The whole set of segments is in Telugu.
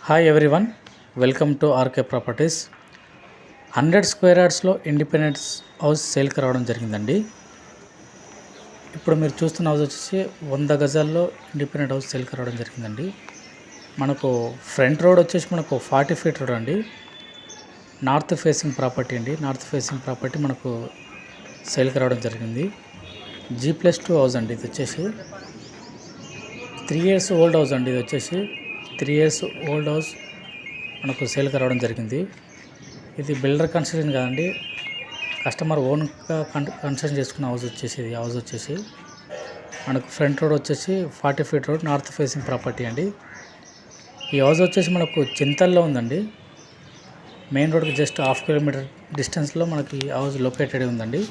Hi everyone, welcome to RK properties. 100 square యార్డ్స్లో ఇండిపెండెన్స్ హౌస్ సేల్కి రావడం జరిగిందండి. ఇప్పుడు మీరు చూస్తున్న హౌస్ వచ్చేసి 100 గజాల్లో ఇండిపెండెంట్ హౌస్ సేల్కి రావడం జరిగిందండి. మనకు ఫ్రంట్ రోడ్ వచ్చేసి మనకు 40 ఫీట్ రోడ్ అండి. నార్త్ ఫేసింగ్ ప్రాపర్టీ అండి. నార్త్ ఫేసింగ్ ప్రాపర్టీ మనకు సేల్కి రావడం జరిగింది. G+2 హౌస్ అండి. ఇది వచ్చేసి 3 years ఓల్డ్ హౌస్ అండి. ఇది వచ్చేసి 3 years ఓల్డ్ హౌస్ మనకు సేల్కి రావడం జరిగింది. ఇది బిల్డర్ కన్స్ట్రక్షన్ కాదండి, కస్టమర్ ఓన్గా కన్స్ట్రక్షన్ చేసుకున్న హౌస్ వచ్చేసి ఇది హౌస్ వచ్చేసి మనకు ఫ్రంట్ రోడ్ వచ్చేసి 40 feet road, north facing property అండి. ఈ హౌస్ వచ్చేసి మనకు చింతల్లో ఉందండి. మెయిన్ రోడ్కి జస్ట్ 1/2 కిలోమీటర్ డిస్టెన్స్లో మనకి ఈ హౌస్ లొకేటెడ్ ఉందండి.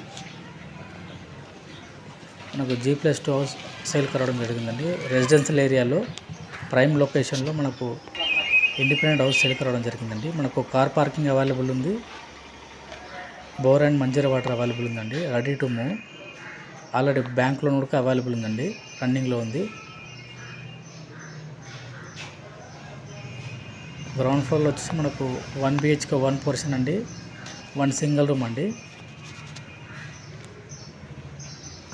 మనకు G+2 హౌస్ సేల్కి రావడం జరిగిందండి. రెసిడెన్షియల్ ఏరియాలో ప్రైమ్ లొకేషన్లో మనకు ఇండిపెండెంట్ హౌస్ సేల్కి రావడం జరిగిందండి. మనకు కార్ పార్కింగ్ అవైలబుల్ ఉంది. Bore and Manjira water available ఉందండి. Ready to move. Already bank loan కూడా అవైలబుల్ ఉందండి, రన్నింగ్లో ఉంది. గ్రౌండ్ ఫ్లోర్లో వచ్చేసి మనకు 1 BHK 1 పోర్షన్ అండి, 1 సింగిల్ రూమ్ అండి.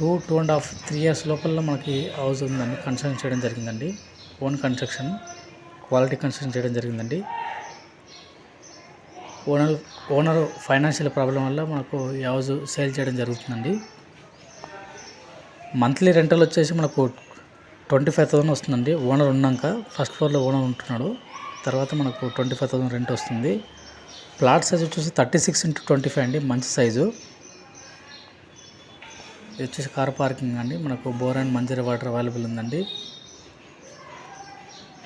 2.5 3 years లోపల మనకి హౌస్ ఉందండి. కన్స్ట్రక్షన్ చేయడం జరిగిందండి. ఓన్ కన్స్ట్రక్షన్, క్వాలిటీ కన్స్ట్రక్షన్ చేయడం జరిగిందండి. ఓనర్ ఫైనాన్షియల్ ప్రాబ్లం వల్ల మనకు ఈ హౌస్ సేల్ చేయడం జరుగుతుందండి. మంత్లీ రెంటల్ వచ్చేసి మనకు 25,000 వస్తుందండి. ఓనర్ ఉన్నాక ఫస్ట్ ఫ్లోర్లో ఓనర్ ఉంటున్నాడు, తర్వాత మనకు 25,000 రెంట్ వస్తుంది. ప్లాట్ సైజ్ వచ్చేసి 36x25 అండి, మంచి సైజు. ఇది వచ్చేసి కార్ పార్కింగ్ అండి. మనకు bore and Manjira water available ఉందండి.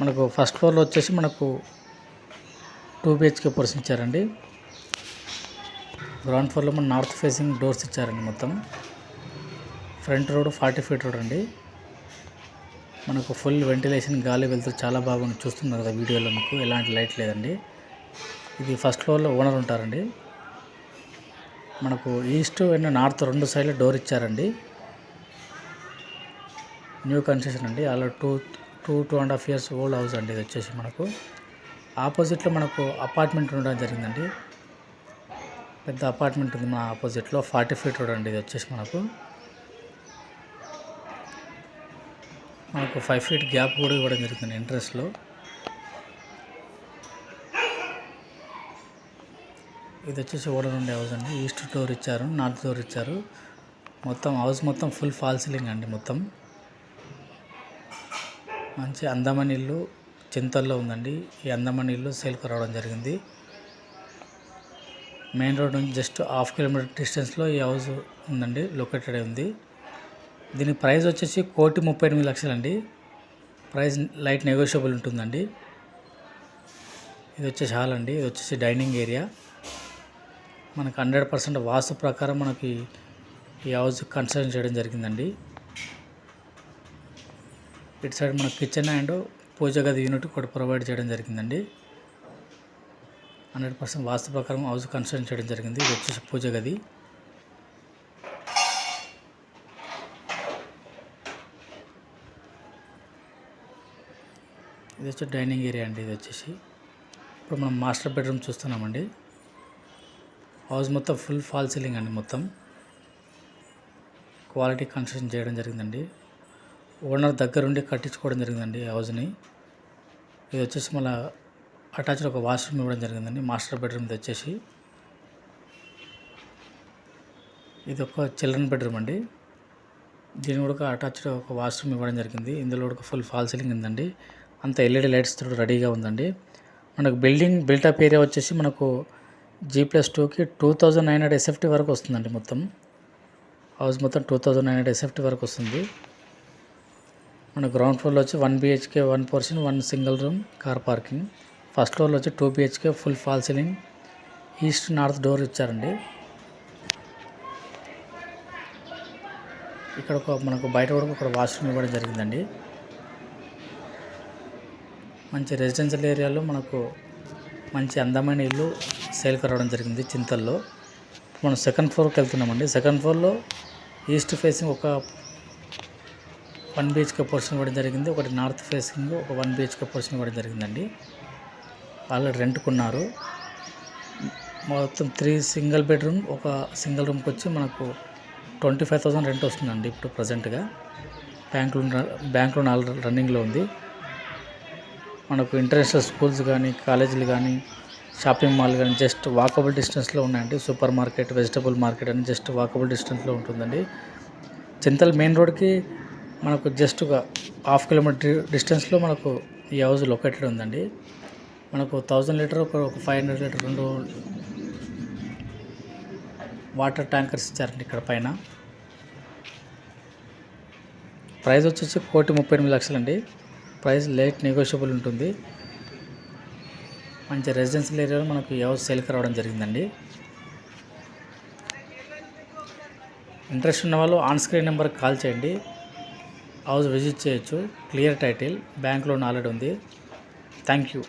మనకు ఫస్ట్ ఫ్లోర్లో వచ్చేసి మనకు 2 BHK పోర్షన్ ఇచ్చారండి. గ్రౌండ్ ఫ్లోర్లో మన నార్త్ ఫేసింగ్ డోర్స్ ఇచ్చారండి. మొత్తం ఫ్రంట్ రోడ్ 40 ఫీట్ రోడ్ అండి. మనకు ఫుల్ వెంటిలేషన్, గాలి వెళ్తూ చాలా బాగుంది. చూస్తున్నారు కదా వీడియోలో, మీకు ఎలాంటి లైట్ లేదండి. ఇది ఫస్ట్ ఫ్లోర్లో ఓనర్ ఉంటారండి. మనకు ఈస్ట్ అండ్ నార్త్ 2 సైడ్ల డోర్ ఇచ్చారండి. న్యూ కన్స్ట్రక్షన్ అండి. అలా 2.5 years ఓల్డ్ హౌస్ అండి. ఇది వచ్చేసి మనకు ఆపోజిట్లో మనకు అపార్ట్మెంట్ ఉండడం జరిగిందండి. పెద్ద అపార్ట్మెంట్ ఉంది మన ఆపోజిట్లో. 40 ఫీట్ రోడ్ అండి. ఇది వచ్చేసి మనకు 5 feet గ్యాప్ కూడా ఇవ్వడం జరుగుతుంది ఎంట్రన్స్లో. ఇది వచ్చేసి ఓడర్ ఉండే హౌస్ అండి. ఈస్ట్ డోర్ ఇచ్చారు, నార్త్ డోర్ ఇచ్చారు. మొత్తం హౌస్ మొత్తం ఫుల్ ఫాల్ సీలింగ్ అండి. మొత్తం మంచి అందమైన ఇల్లు చింతల్లో ఉందండి. ఈ అందమైన ఇల్లు సేల్కి రావడం జరిగింది. మెయిన్ రోడ్ నుంచి జస్ట్ 1/2 కిలోమీటర్ డిస్టెన్స్లో ఈ హౌస్ ఉందండి, లొకేటెడ్ ఉంది. దీని ప్రైస్ వచ్చేసి 1,38,00,000 అండి. ప్రైస్ లైట్ నెగోషియబుల్ ఉంటుందండి. ఇది వచ్చేసి హాల్ అండి. ఇది వచ్చేసి డైనింగ్ ఏరియా. మనకు 100% వాస్తు ప్రకారం మనకి ఈ హౌస్ కన్స్ట్రక్షన్ చేయడం జరిగిందండి. ఇటు సైడ్ మనకు కిచెన్ అండ్ పూజ గది యూనిట్ కూడా ప్రొవైడ్ చేయడం జరిగిందండి. 100% వాస్తు ప్రకారం హౌస్ కన్స్ట్రక్షన్ చేయడం జరిగింది. ఇది వచ్చేసి పూజ గది. ఇది వచ్చి డైనింగ్ ఏరియా అండి. ఇది వచ్చేసి ఇప్పుడు మనం మాస్టర్ బెడ్రూమ్ చూస్తున్నామండి. హౌస్ మొత్తం ఫుల్ ఫాల్ సీలింగ్ అండి. మొత్తం క్వాలిటీ కన్స్ట్రక్షన్ చేయడం జరిగిందండి. ఓనర్ దగ్గరుండి కట్టించుకోవడం జరిగిందండి హౌస్ని. ఇది వచ్చేసి మళ్ళీ అటాచ్డ్ ఒక వాష్రూమ్ ఇవ్వడం జరిగిందండి. మాస్టర్ బెడ్రూమ్ ఇది వచ్చేసి. ఇది ఒక చిల్డ్రన్ బెడ్రూమ్ అండి. దీని కూడా అటాచ్డ్ ఒక వాష్రూమ్ ఇవ్వడం జరిగింది. ఇందులో కూడా ఫుల్ ఫాల్ సీలింగ్ ఉందండి. అంత LED లైట్స్ తోటి రెడీగా ఉందండి. మనకు బిల్డింగ్ బిల్టప్ ఏరియా వచ్చేసి మనకు G+2కి 2,900 SFT వరకు వస్తుందండి. మొత్తం హౌస్ మొత్తం 2,900 SFT వరకు వస్తుంది. మన గ్రౌండ్ ఫ్లోర్లో వచ్చి 1 BHK 1 portion, 1 single room, car parking. First ఫ్లోర్లో వచ్చి 2 BHK full fall ceiling, east north door ఇచ్చారండి. ఇక్కడ మనకు బయట కూడా ఒక వాష్రూమ్ ఇవ్వడం జరిగిందండి. మంచి రెసిడెన్షియల్ ఏరియాలో మనకు మంచి అందమైన ఇల్లు సేల్కి రావడం జరిగింది చింతల్లో. మనం సెకండ్ ఫ్లోర్కి వెళ్తున్నామండి. సెకండ్ ఫ్లోర్లో ఈస్ట్ ఫేసింగ్ ఒక 1 BHK పోర్షన్ ఇవ్వడం జరిగింది. ఒకటి నార్త్ ఫేసింగ్ ఒక 1 BHK పోర్షన్ ఇవ్వడం జరిగిందండి. ఆల్రెడీ రెంట్కున్నారు. మొత్తం 3 సింగిల్ బెడ్రూమ్, ఒక సింగిల్ రూమ్కి వచ్చి మనకు 25,000 రెంట్ వస్తుందండి ఇప్పుడు ప్రజెంట్గా. బ్యాంక్ లోన్ ఆల్రెడీ రన్నింగ్లో ఉంది. మనకు ఇంటర్నేషనల్ స్కూల్స్ కానీ, కాలేజీలు కానీ, షాపింగ్ మాల్ కానీ జస్ట్ వాకబుల్ డిస్టెన్స్లో ఉన్నాయండి. సూపర్ మార్కెట్, వెజిటబుల్ మార్కెట్ అని జస్ట్ వాకబుల్ డిస్టెన్స్లో ఉంటుందండి. చింతల్ మెయిన్ రోడ్కి మనకు జస్ట్ ఒక 1/2 కిలోమీటర్ డిస్టెన్స్లో మనకు ఈ హౌస్ లొకేటెడ్ ఉందండి. మనకు 1000 లీటర్ ఒక 500 లీటర్ 2 వాటర్ ట్యాంకర్స్ ఇచ్చారండి ఇక్కడ పైన. ప్రైస్ వచ్చేసి 1,38,00,000 అండి. ప్రైస్ లేట్ నెగోషియబుల్ ఉంటుంది. మంచి రెసిడెన్షియల్ ఏరియాలో మనకు ఈ హౌస్ సేల్కి రావడం జరిగిందండి. ఇంట్రెస్ట్ ఉన్న వాళ్ళు ఆన్ స్క్రీన్ నెంబర్కి కాల్ చేయండి. హౌస్ విజిట్ చేయొచ్చు. Clear title, bank loan already ఉంది. Thank you.